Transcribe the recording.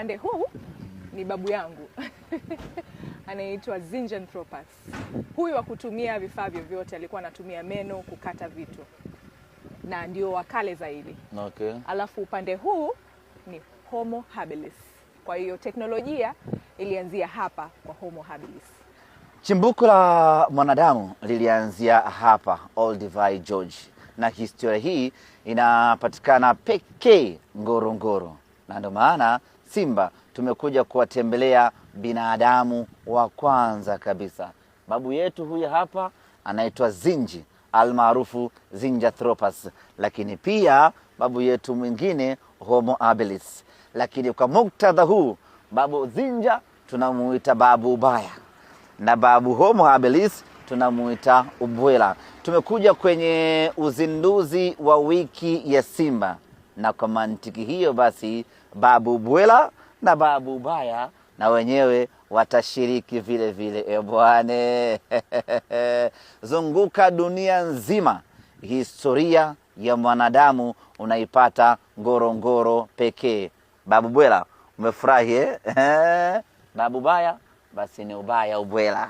upande huu ni babu yangu anaitwa Zinjanthropus. Huyu wa kutumia vifaa vyovyote, alikuwa anatumia meno kukata vitu na ndio wakale zaidi. Okay. Alafu upande huu ni Homo habilis. Kwa hiyo teknolojia ilianzia hapa kwa Homo habilis. Chimbuko la mwanadamu lilianzia hapa Olduvai Gorge, na historia hii inapatikana pekee Ngorongoro, na ndio maana Simba tumekuja kuwatembelea binadamu wa kwanza kabisa. Babu yetu huyu hapa anaitwa Zinji almaarufu Zinjanthropus, lakini pia babu yetu mwingine Homo habilis. Lakini kwa muktadha huu, babu Zinja tunamuita babu Ubaya na babu Homo habilis tunamuita Ubwela. Tumekuja kwenye uzinduzi wa wiki ya Simba, na kwa mantiki hiyo basi babu Ubwela na babu Ubaya na wenyewe watashiriki vile vile. Bwane zunguka dunia nzima, historia ya mwanadamu unaipata Ngorongoro pekee. Babu Ubwela, umefurahi babu Ubaya basi ni Ubaya Ubwela.